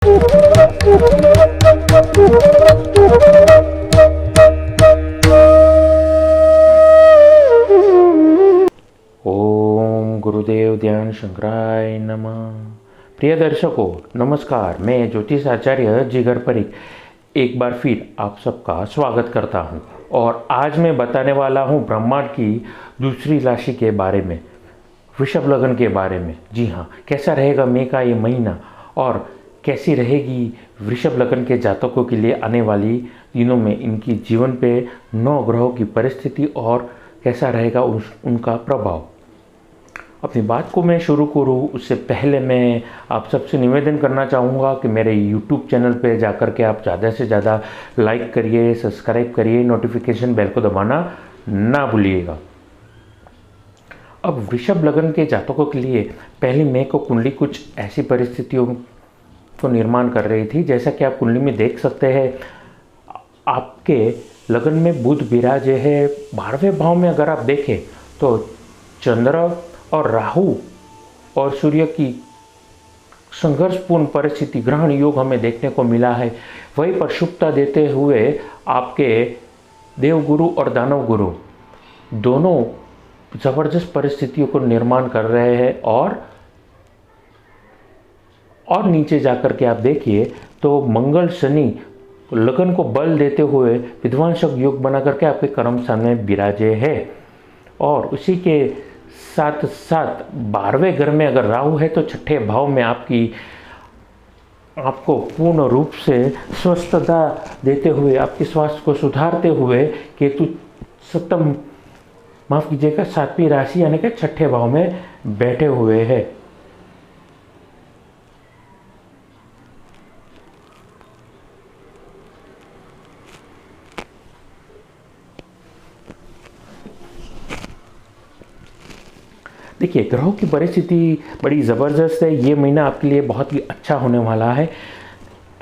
ओम गुरुदेव ध्यान शंकराय नमः। प्रिय दर्शकों नमस्कार, मैं ज्योतिष आचार्य जिगर परीख एक बार फिर आप सबका स्वागत करता हूं। और आज मैं बताने वाला हूं ब्रह्मांड की दूसरी राशि के बारे में, वृषभ लग्न के बारे में। जी हाँ, कैसा रहेगा मई का ये महीना और कैसी रहेगी वृषभ लग्न के जातकों के लिए आने वाली दिनों में इनकी जीवन पे 9 ग्रहों की परिस्थिति और कैसा रहेगा उनका प्रभाव। अपनी बात को मैं शुरू करूँ उससे पहले मैं आप सबसे निवेदन करना चाहूँगा कि मेरे YouTube चैनल पे जाकर के आप ज़्यादा से ज़्यादा लाइक करिए, सब्सक्राइब करिए, नोटिफिकेशन बेल को दबाना ना भूलिएगा। अब वृषभ लग्न के जातकों के लिए पहली मई को कुंडली कुछ ऐसी परिस्थितियों को निर्माण कर रही थी। जैसा कि आप कुंडली में देख सकते हैं, आपके लग्न में बुध विराजे है 12वें भाव में। अगर आप देखें तो चंद्र और राहु और सूर्य की संघर्षपूर्ण परिस्थिति, ग्रहण योग हमें देखने को मिला है। वहीं पर शुभता देते हुए आपके देवगुरु और दानव गुरु दोनों जबरदस्त परिस्थितियों को निर्माण कर रहे हैं। और नीचे जाकर के आप देखिए तो मंगल शनि लगन को बल देते हुए विध्वंसक योग बना करके आपके कर्म स्थान में विराजे है। और उसी के साथ साथ 12वें घर में अगर राहु है तो 6ठे भाव में आपको पूर्ण रूप से स्वस्थता देते हुए, आपके स्वास्थ्य को सुधारते हुए केतु सप्तम, माफ कीजिएगा 7वीं राशि यानी कि 6ठे भाव में बैठे हुए हैं। देखिए, ग्रहों की परिस्थिति बड़ी ज़बरदस्त है। ये महीना आपके लिए बहुत ही अच्छा होने वाला है।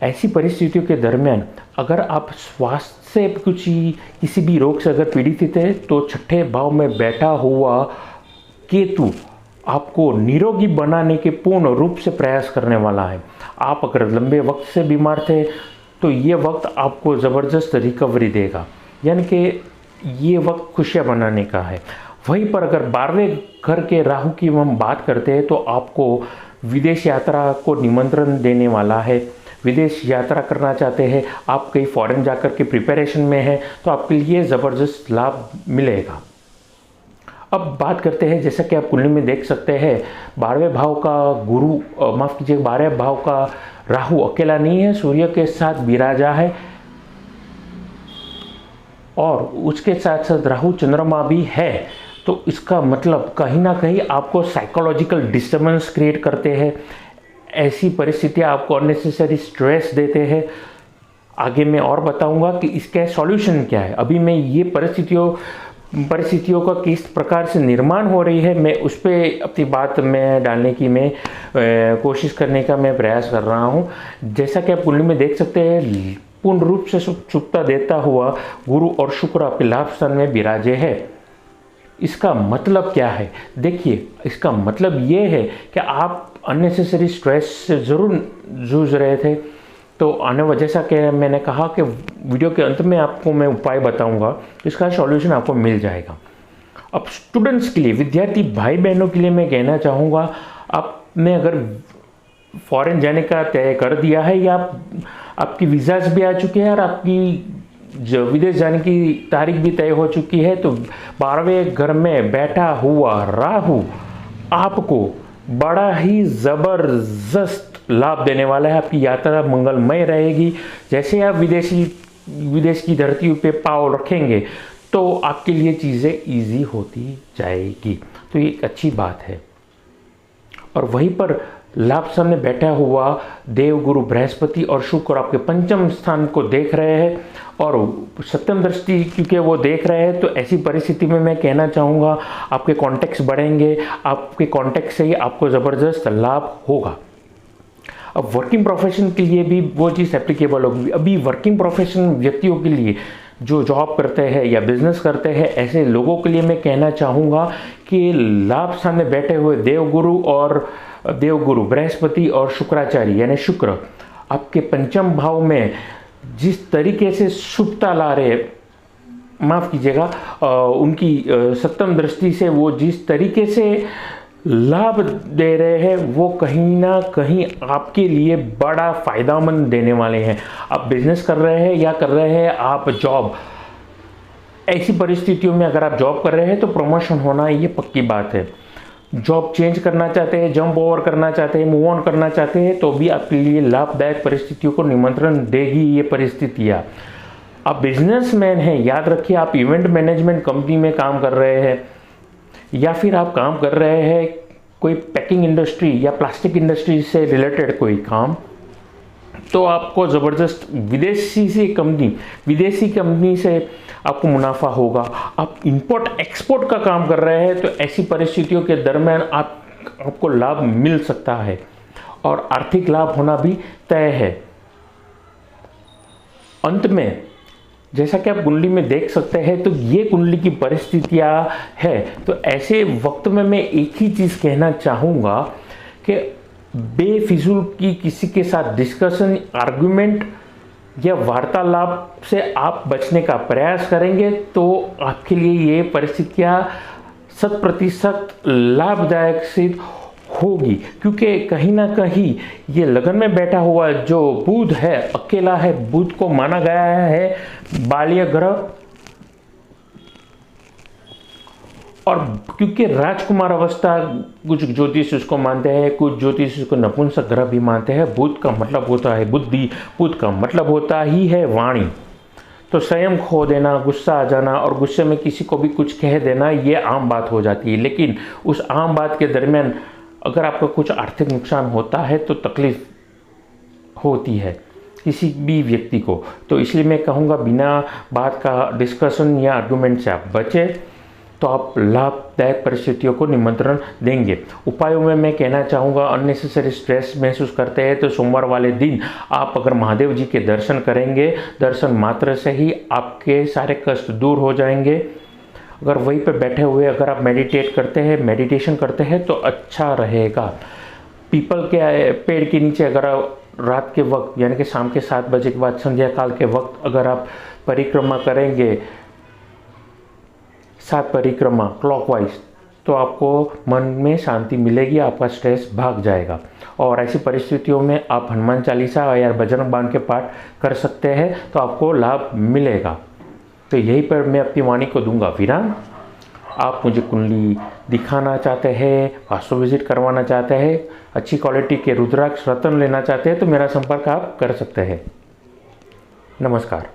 ऐसी परिस्थितियों के दरमियान अगर आप स्वास्थ्य से किसी भी रोग से अगर पीड़ित थे तो 6ठे भाव में बैठा हुआ केतु आपको निरोगी बनाने के पूर्ण रूप से प्रयास करने वाला है। आप अगर लंबे वक्त से बीमार थे तो ये वक्त आपको ज़बरदस्त रिकवरी देगा, यानी कि ये वक्त खुशियाँ बनाने का है। वहीं पर अगर 12वें घर के राहु की हम बात करते हैं तो आपको विदेश यात्रा को निमंत्रण देने वाला है। विदेश यात्रा करना चाहते हैं, आप कहीं फॉरेन जाकर के प्रिपरेशन में हैं तो आपके लिए ज़बरदस्त लाभ मिलेगा। अब बात करते हैं, जैसा कि आप कुंडली में देख सकते हैं 12वें भाव का गुरु, माफ़ कीजिए 12वें भाव का राहु अकेला नहीं है, सूर्य के साथ विराजा है। और उसके साथ साथ राहु चंद्रमा भी है। तो इसका मतलब कहीं ना कहीं आपको साइकोलॉजिकल डिस्टर्बेंस क्रिएट करते हैं। ऐसी परिस्थितियाँ आपको अननेसेसरी स्ट्रेस देते हैं। आगे मैं और बताऊंगा कि इसका सॉल्यूशन क्या है। अभी मैं ये परिस्थितियों का किस प्रकार से निर्माण हो रही है, मैं उस पर अपनी बात में डालने की कोशिश करने का मैं प्रयास कर रहा हूँ। जैसा कि आप कुंडली में देख सकते हैं, पूर्ण रूप से शुभता देता हुआ गुरु और शुक्र आपके लाभ स्थान में विराजे है। इसका मतलब क्या है? देखिए, इसका मतलब ये है कि आप अननेसेसरी स्ट्रेस से ज़रूर जूझ रहे थे। तो जैसा कि मैंने कहा कि वीडियो के अंत में आपको मैं उपाय बताऊंगा, इसका सॉल्यूशन आपको मिल जाएगा। अब स्टूडेंट्स के लिए, विद्यार्थी भाई बहनों के लिए मैं कहना चाहूँगा, आपने अगर फॉरेन जाने का तय कर दिया है या आपकी वीज़ाज भी आ चुके हैं और आपकी जो विदेश जाने की तारीख भी तय हो चुकी है, तो 12वें घर में बैठा हुआ राहु आपको बड़ा ही ज़बरदस्त लाभ देने वाला है। आपकी यात्रा मंगलमय रहेगी। जैसे आप विदेश की धरती पे पाँव रखेंगे तो आपके लिए चीज़ें ईजी होती जाएगी। तो ये एक अच्छी बात है। और वहीं पर लाभ स्थान में बैठा हुआ देवगुरु बृहस्पति और शुक्र आपके पंचम स्थान को देख रहे हैं और सप्तम दृष्टि क्योंकि वो देख रहे हैं, तो ऐसी परिस्थिति में मैं कहना चाहूँगा आपके कॉन्टैक्ट्स बढ़ेंगे। आपके कॉन्टैक्ट से ही आपको ज़बरदस्त लाभ होगा। अब वर्किंग प्रोफेशन के लिए भी वो चीज़ एप्लीकेबल होगी। अभी वर्किंग प्रोफेशन व्यक्तियों के लिए जो जॉब करते हैं या बिजनेस करते हैं, ऐसे लोगों के लिए मैं कहना चाहूँगा कि लाभ स्थान में बैठे हुए देवगुरु बृहस्पति और शुक्राचार्य यानी शुक्र आपके पंचम भाव में जिस तरीके से शुभता ला रहे, माफ़ कीजिएगा, उनकी सप्तम दृष्टि से वो जिस तरीके से लाभ दे रहे हैं, वो कहीं ना कहीं आपके लिए बड़ा फ़ायदामंद देने वाले हैं। आप बिजनेस कर रहे हैं या कर रहे हैं आप जॉब, ऐसी परिस्थितियों में अगर आप जॉब कर रहे हैं तो प्रमोशन होना ये पक्की बात है। जॉब चेंज करना चाहते हैं, जंप ओवर करना चाहते हैं, मूव ऑन करना चाहते हैं, तो भी आपके लिए लाभदायक परिस्थितियों को निमंत्रण देगी ये परिस्थितियाँ। आप बिजनेसमैन हैं, याद रखिए, आप इवेंट मैनेजमेंट कंपनी में काम कर रहे हैं या फिर आप काम कर रहे हैं कोई पैकिंग इंडस्ट्री या प्लास्टिक इंडस्ट्री से रिलेटेड कोई काम, तो आपको ज़बरदस्त विदेशी कंपनी से आपको मुनाफा होगा। आप इंपोर्ट एक्सपोर्ट का काम कर रहे हैं तो ऐसी परिस्थितियों के दरमियान आपको लाभ मिल सकता है और आर्थिक लाभ होना भी तय है। अंत में जैसा कि आप कुंडली में देख सकते हैं, तो ये कुंडली की परिस्थितियां है। तो ऐसे वक्त में मैं एक ही चीज़ कहना चाहूँगा कि बेफिजूल की किसी के साथ डिस्कशन, आर्गुमेंट या वार्तालाप से आप बचने का प्रयास करेंगे तो आपके लिए ये परिस्थितियाँ 100% लाभदायक सिद्ध होगी, क्योंकि कहीं ना कहीं ये लगन में बैठा हुआ जो बुध है, अकेला है। बुध को माना गया है बाल्य ग्रह, और क्योंकि राजकुमार अवस्था कुछ ज्योतिष उसको मानते हैं, कुछ ज्योतिष उसको नपुंसक ग्रह भी मानते हैं। बुध का मतलब होता है बुद्धि, बुध का मतलब होता ही है वाणी। तो संयम खो देना, गुस्सा आ जाना और गुस्से में किसी को भी कुछ कह देना, ये आम बात हो जाती है। लेकिन उस आम बात के दरमियान अगर आपका कुछ आर्थिक नुकसान होता है तो तकलीफ होती है किसी भी व्यक्ति को। तो इसलिए मैं कहूँगा बिना बात का डिस्कशन या आर्गुमेंट से आप बचें, तो आप लाभदायक परिस्थितियों को निमंत्रण देंगे। उपायों में मैं कहना चाहूँगा, अननेसेसरी स्ट्रेस महसूस करते हैं तो सोमवार वाले दिन आप अगर महादेव जी के दर्शन करेंगे, दर्शन मात्र से ही आपके सारे कष्ट दूर हो जाएंगे। अगर वहीं पे बैठे हुए अगर आप मेडिटेशन करते हैं तो अच्छा रहेगा। पीपल के पेड़ के नीचे अगर आप रात के वक्त यानी कि शाम के 7 बजे के बाद संध्या काल के वक्त अगर आप परिक्रमा करेंगे, 7 परिक्रमा क्लॉकवाइज, तो आपको मन में शांति मिलेगी, आपका स्ट्रेस भाग जाएगा। और ऐसी परिस्थितियों में आप हनुमान चालीसा या बजरंग बाण के पाठ कर सकते हैं तो आपको लाभ मिलेगा। तो यहीं पर मैं अपनी वाणी को दूंगा विराम। आप मुझे कुंडली दिखाना चाहते हैं, वास्तु विजिट करवाना चाहते हैं, अच्छी क्वालिटी के रुद्राक्ष रत्न लेना चाहते हैं तो मेरा संपर्क आप कर सकते हैं। नमस्कार।